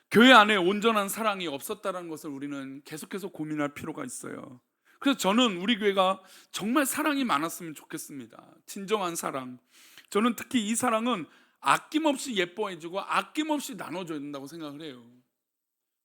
교회 안에 온전한 사랑이 없었다는 것을 우리는 계속해서 고민할 필요가 있어요. 그래서 저는 우리 교회가 정말 사랑이 많았으면 좋겠습니다. 진정한 사랑. 저는 특히 이 사랑은 아낌없이 예뻐해주고 아낌없이 나눠줘야 된다고 생각을 해요.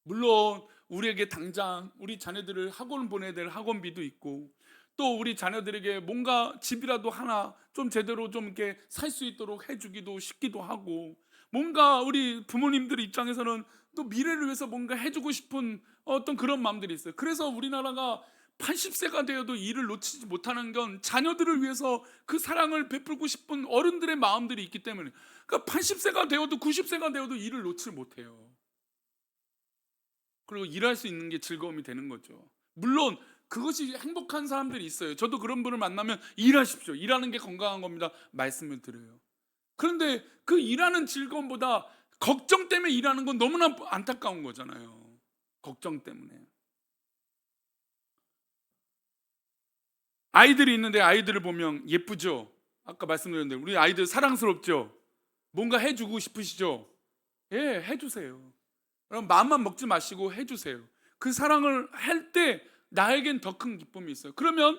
물론 우리에게 당장 우리 자녀들을 학원 보내야 될 학원비도 있고, 또 우리 자녀들에게 뭔가 집이라도 하나 좀 제대로 좀 이렇게 살 수 있도록 해주기도 싶기도 하고, 뭔가 우리 부모님들 입장에서는 또 미래를 위해서 뭔가 해주고 싶은 어떤 그런 마음들이 있어요. 그래서 우리나라가 80세가 되어도 일을 놓치지 못하는 건 자녀들을 위해서 그 사랑을 베풀고 싶은 어른들의 마음들이 있기 때문에, 그러니까 80세가 되어도 90세가 되어도 일을 놓지 못해요. 그리고 일할 수 있는 게 즐거움이 되는 거죠. 물론 그것이 행복한 사람들이 있어요. 저도 그런 분을 만나면 일하십시오, 일하는 게 건강한 겁니다 말씀을 드려요. 그런데 그 일하는 즐거움보다 걱정 때문에 일하는 건 너무나 안타까운 거잖아요. 걱정 때문에. 아이들이 있는데 아이들을 보면 예쁘죠? 아까 말씀드렸는데 우리 아이들 사랑스럽죠? 뭔가 해주고 싶으시죠? 예, 해주세요. 그럼 마음만 먹지 마시고 해주세요. 그 사랑을 할 때 나에겐 더 큰 기쁨이 있어요. 그러면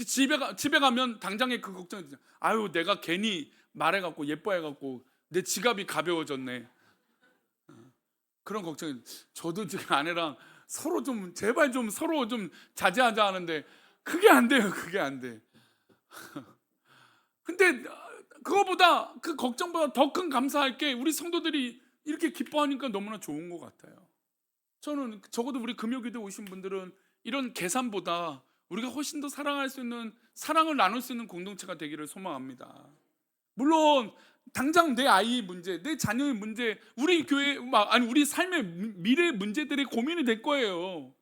집에 가면 당장에 그 걱정이 들죠. 아유, 내가 괜히 말해갖고 예뻐해갖고 내 지갑이 가벼워졌네. 그런 걱정이. 저도 지금 아내랑 서로 좀 제발 좀 서로 좀 자제하자 하는데 그게 안 돼요. 그게 안 돼. 근데 그거보다, 그 걱정보다 더 큰 감사할 게 우리 성도들이 이렇게 기뻐하니까 너무나 좋은 것 같아요. 저는 적어도 우리 금요기도 오신 분들은 이런 계산보다 우리가 훨씬 더 사랑할 수 있는, 사랑을 나눌 수 있는 공동체가 되기를 소망합니다. 물론 당장 내 아이의 문제, 내 자녀의 문제, 우리 교회 아니 우리 삶의 미래 문제들이 고민이 될 거예요.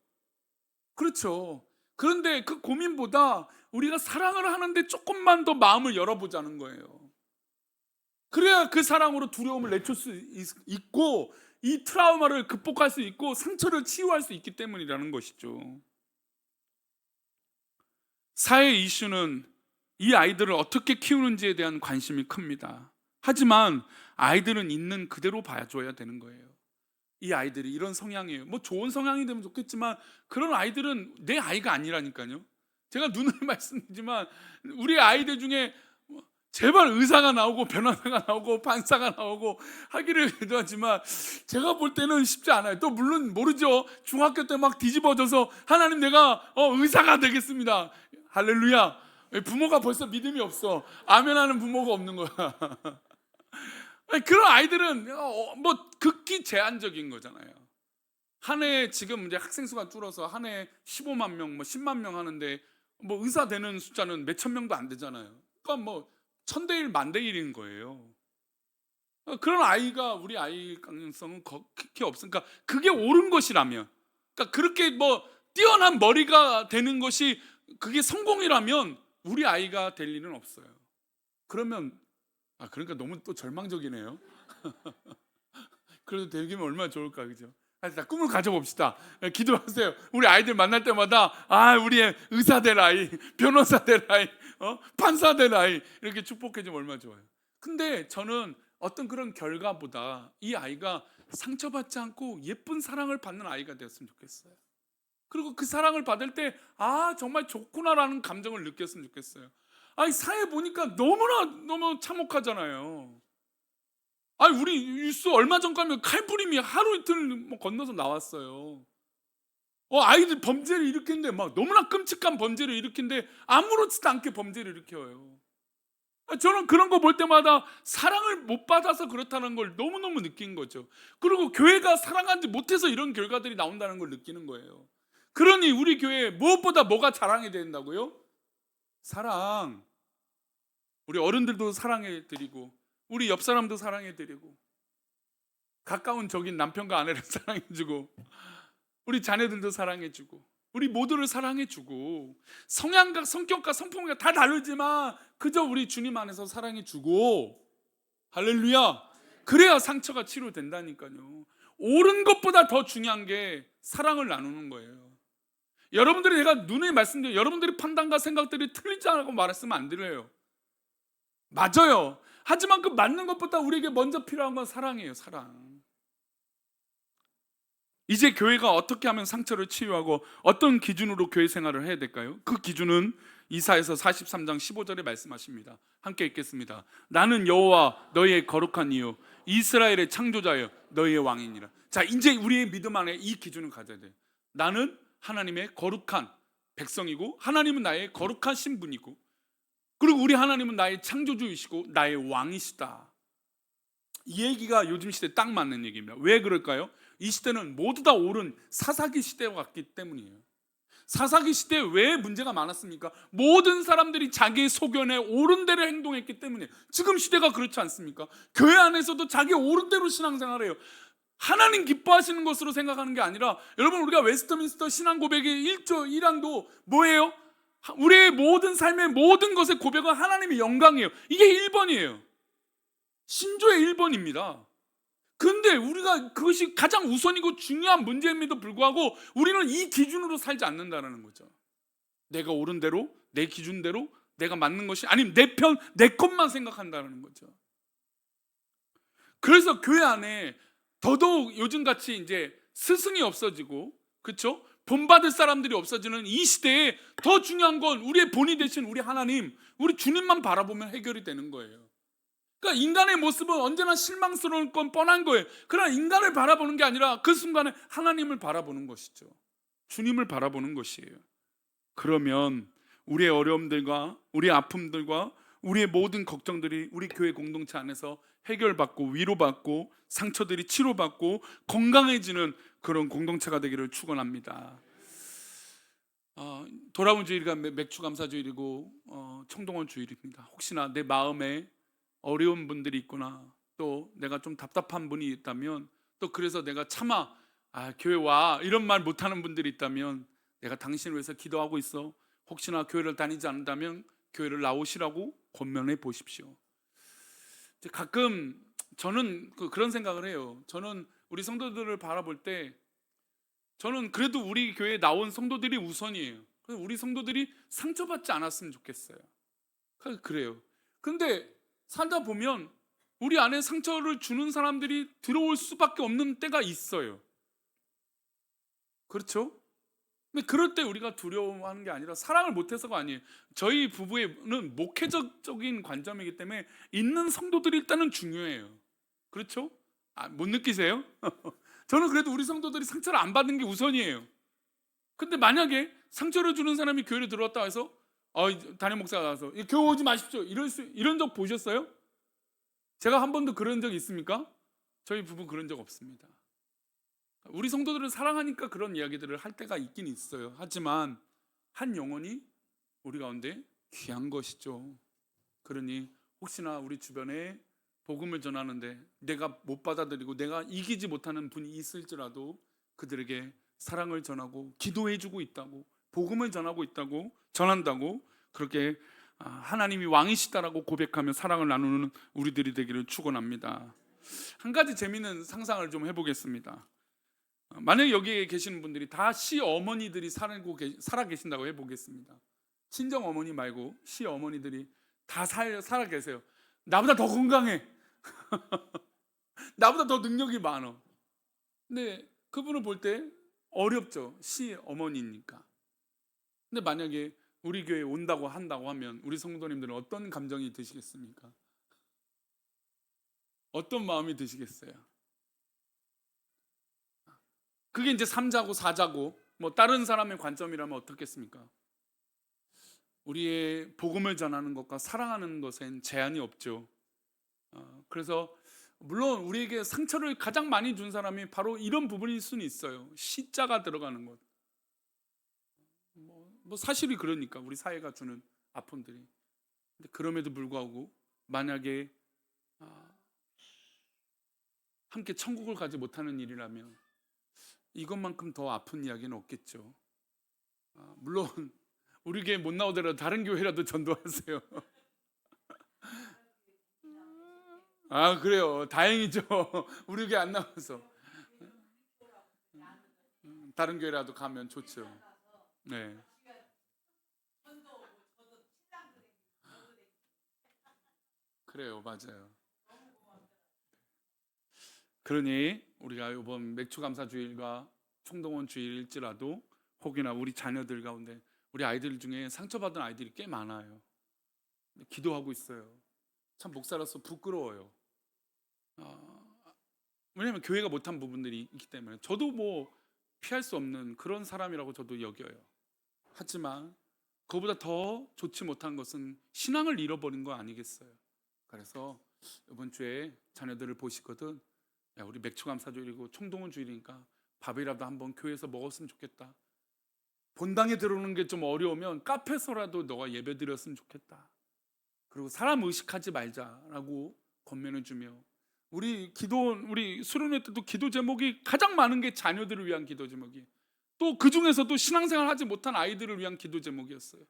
그렇죠. 그런데 그 고민보다 우리가 사랑을 하는데 조금만 더 마음을 열어보자는 거예요. 그래야 그 사랑으로 두려움을 내줄 수 있고, 이 트라우마를 극복할 수 있고 상처를 치유할 수 있기 때문이라는 것이죠. 사회 이슈는 이 아이들을 어떻게 키우는지에 대한 관심이 큽니다. 하지만 아이들은 있는 그대로 봐줘야 되는 거예요. 이 아이들이 이런 성향이에요. 뭐 좋은 성향이 되면 좋겠지만 그런 아이들은 내 아이가 아니라니까요. 제가 누누이 말씀드리지만 우리 아이들 중에 제발 의사가 나오고 변호사가 나오고 판사가 나오고 하기를 기도하지만 제가 볼 때는 쉽지 않아요. 또 물론 모르죠. 중학교 때 막 뒤집어져서 하나님 내가 의사가 되겠습니다. 할렐루야. 부모가 벌써 믿음이 없어. 아멘하는 부모가 없는 거야. 그런 아이들은 뭐 극히 제한적인 거잖아요. 한 해 지금 이제 학생 수가 줄어서 한 해 15만 명, 뭐 10만 명 하는데 뭐 의사 되는 숫자는 몇천 명도 안 되잖아요. 그러니까 뭐 1000대 1, 10,000대 1인 거예요. 그런 아이가 우리 아이 가능성은 극히 없으니까 그게 옳은 것이라면, 그러니까 그렇게 뭐 뛰어난 머리가 되는 것이 그게 성공이라면 우리 아이가 될 일은 없어요. 그러면 그러니까 너무 또 절망적이네요. 그래도 되면 얼마나 좋을까, 그죠? 꿈을 가져봅시다. 기도하세요. 우리 아이들 만날 때마다 우리 의사 될 아이, 변호사 될 아이, 판사 될 아이 이렇게 축복해주면 얼마나 좋아요. 근데 저는 어떤 그런 결과보다 이 아이가 상처받지 않고 예쁜 사랑을 받는 아이가 되었으면 좋겠어요. 그리고 그 사랑을 받을 때 정말 좋구나라는 감정을 느꼈으면 좋겠어요. 사회 보니까 너무 참혹하잖아요. 우리 뉴스 얼마 전까지 칼부림이 하루 이틀 뭐 건너서 나왔어요. 아이들 범죄를 일으키는데 막 너무나 끔찍한 범죄를 일으키는데 아무렇지도 않게 범죄를 일으켜요. 저는 그런 거 볼 때마다 사랑을 못 받아서 그렇다는 걸 너무너무 느낀 거죠. 그리고 교회가 사랑하지 못해서 이런 결과들이 나온다는 걸 느끼는 거예요. 그러니 우리 교회에 무엇보다 뭐가 자랑이 된다고요? 사랑. 우리 어른들도 사랑해 드리고 우리 옆 사람도 사랑해 드리고 가까운 적인 남편과 아내를 사랑해 주고 우리 자녀들도 사랑해 주고 우리 모두를 사랑해 주고 성향과 성격과 성품이 다 다르지만 그저 우리 주님 안에서 사랑해 주고, 할렐루야. 그래야 상처가 치료된다니까요. 옳은 것보다 더 중요한 게 사랑을 나누는 거예요. 여러분들이, 내가 누누이 말씀드려요. 여러분들의 판단과 생각들이 틀리지 않고 말했으면 안 들려요. 맞아요. 하지만 그 맞는 것보다 우리에게 먼저 필요한 건 사랑이에요. 사랑. 이제 교회가 어떻게 하면 상처를 치유하고 어떤 기준으로 교회 생활을 해야 될까요? 그 기준은 이사야서 43장 15절에 말씀하십니다. 함께 읽겠습니다. 나는 여호와 너희의 거룩한 이요 이스라엘의 창조자여 너희의 왕이니라. 자, 이제 우리의 믿음 안에 이 기준을 가져야 돼요. 나는 하나님의 거룩한 백성이고 하나님은 나의 거룩한 신분이고 그리고 우리 하나님은 나의 창조주이시고 나의 왕이시다. 이 얘기가 요즘 시대에 딱 맞는 얘기입니다. 왜 그럴까요? 이 시대는 모두 다 옳은 사사기 시대와 같기 때문이에요. 사사기 시대에 왜 문제가 많았습니까? 모든 사람들이 자기의 소견에 옳은 대로 행동했기 때문에. 지금 시대가 그렇지 않습니까? 교회 안에서도 자기 옳은 대로 신앙생활해요. 하나님 기뻐하시는 것으로 생각하는 게 아니라, 여러분, 우리가 웨스트민스터 신앙 고백의 1조 1항도 뭐예요? 우리의 모든 삶의 모든 것의 고백은 하나님의 영광이에요. 이게 1번이에요. 신조의 1번입니다. 그런데 우리가 그것이 가장 우선이고 중요한 문제임에도 불구하고 우리는 이 기준으로 살지 않는다는 거죠. 내가 옳은 대로, 내 기준대로 내가 맞는 것이 아니면 내 편, 내 것만 생각한다는 거죠. 그래서 교회 안에 더더욱 요즘같이 이제 스승이 없어지고, 그렇죠? 본받을 사람들이 없어지는 이 시대에 더 중요한 건 우리의 본이 되신 우리 하나님, 우리 주님만 바라보면 해결이 되는 거예요. 그러니까 인간의 모습은 언제나 실망스러울 건 뻔한 거예요. 그러나 인간을 바라보는 게 아니라 그 순간에 하나님을 바라보는 것이죠. 주님을 바라보는 것이에요. 그러면 우리의 어려움들과 우리의 아픔들과 우리의 모든 걱정들이 우리 교회 공동체 안에서 해결받고 위로받고 상처들이 치료받고 건강해지는 그런 공동체가 되기를 축원합니다. 돌아온 주일이 맥주감사주일이고 청동원 주일입니다. 혹시나 내 마음에 어려운 분들이 있거나 또 내가 좀 답답한 분이 있다면, 또 그래서 내가 차마 교회 와 이런 말 못하는 분들이 있다면 내가 당신을 위해서 기도하고 있어. 혹시나 교회를 다니지 않는다면 교회를 나오시라고 권면해 보십시오. 가끔 저는 그런 생각을 해요. 저는 우리 성도들을 바라볼 때 저는 그래도 우리 교회에 나온 성도들이 우선이에요. 그래서 우리 성도들이 상처받지 않았으면 좋겠어요. 그래요. 근데 살다 보면 우리 안에 상처를 주는 사람들이 들어올 수밖에 없는 때가 있어요. 그렇죠? 근데 그럴 때 우리가 두려워하는 게 아니라 사랑을 못해서가 아니에요. 저희 부부는 목회적인 관점이기 때문에 있는 성도들이 일단은 중요해요. 그렇죠? 못 느끼세요? 저는 그래도 우리 성도들이 상처를 안 받는 게 우선이에요. 근데 만약에 상처를 주는 사람이 교회를 들어왔다 해서 담임 목사가 나와서 교회 오지 마십시오 이런 적 보셨어요? 제가 한 번도 그런 적 있습니까? 저희 부부 그런 적 없습니다. 우리 성도들을 사랑하니까 그런 이야기들을 할 때가 있긴 있어요. 하지만 한 영혼이 우리 가운데 귀한 것이죠. 그러니 혹시나 우리 주변에 복음을 전하는데 내가 못 받아들이고 내가 이기지 못하는 분이 있을지라도 그들에게 사랑을 전하고 기도해주고 있다고, 복음을 전하고 있다고, 전한다고, 그렇게 하나님이 왕이시다라고 고백하며 사랑을 나누는 우리들이 되기를 축원합니다. 한 가지 재미있는 상상을 좀 해보겠습니다. 만약에 여기에 계시는 분들이 다 시어머니들이 살아 계신다고 해보겠습니다. 친정 어머니 말고 시어머니들이 다 살아 계세요. 나보다 더 건강해. 나보다 더 능력이 많어. 근데 그분을 볼 때 어렵죠. 시어머니니까. 근데 만약에 우리 교회에 온다고 한다고 하면 우리 성도님들은 어떤 감정이 드시겠습니까? 어떤 마음이 드시겠어요? 그게 이제 3자고 4자고 뭐 다른 사람의 관점이라면 어떻겠습니까? 우리의 복음을 전하는 것과 사랑하는 것엔 제한이 없죠. 그래서 물론 우리에게 상처를 가장 많이 준 사람이 바로 이런 부분일 수는 있어요. 시자가 들어가는 것. 뭐 사실이 그러니까 우리 사회가 주는 아픔들이. 근데 그럼에도 불구하고 만약에 함께 천국을 가지 못하는 일이라면 이것만큼 더 아픈 이야기는 없겠죠. 물론 우리 교회 못 나오더라도 다른 교회라도 전도하세요. 그래요. 다행이죠. 우리 교회 안 나와서 다른 교회라도 가면 좋죠. 네. 그래요, 맞아요. 그러니 우리가 이번 맥주감사주일과 총동원 주일일지라도 혹여나 우리 자녀들 가운데 우리 아이들 중에 상처받은 아이들이 꽤 많아요. 기도하고 있어요. 참 목사로서 부끄러워요. 왜냐하면 교회가 못한 부분들이 있기 때문에 저도 뭐 피할 수 없는 그런 사람이라고 저도 여겨요. 하지만 그보다 더 좋지 못한 것은 신앙을 잃어버린 거 아니겠어요? 그래서 이번 주에 자녀들을 보시거든 우리 맥주감사주일이고 총동원 주일이니까 밥이라도 한번 교회에서 먹었으면 좋겠다. 본당에 들어오는 게 좀 어려우면 카페에서라도 너가 예배 드렸으면 좋겠다. 그리고 사람 의식하지 말자라고 권면해 주며 우리 수련회 때도 기도 제목이 가장 많은 게 자녀들을 위한 기도 제목이 또 그 중에서도 신앙생활 하지 못한 아이들을 위한 기도 제목이었어요.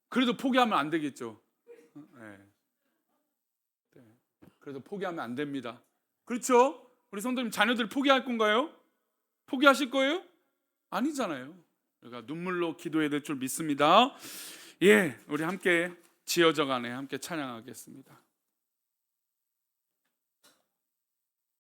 그래도 포기하면 안 되겠죠. 네. 그래도 포기하면 안 됩니다. 그렇죠? 우리 성도님 자녀들 포기할 건가요? 포기하실 거예요? 아니잖아요. 우리가 눈물로 기도해야 될 줄 믿습니다. 우리 함께 지어져가네 함께 찬양하겠습니다.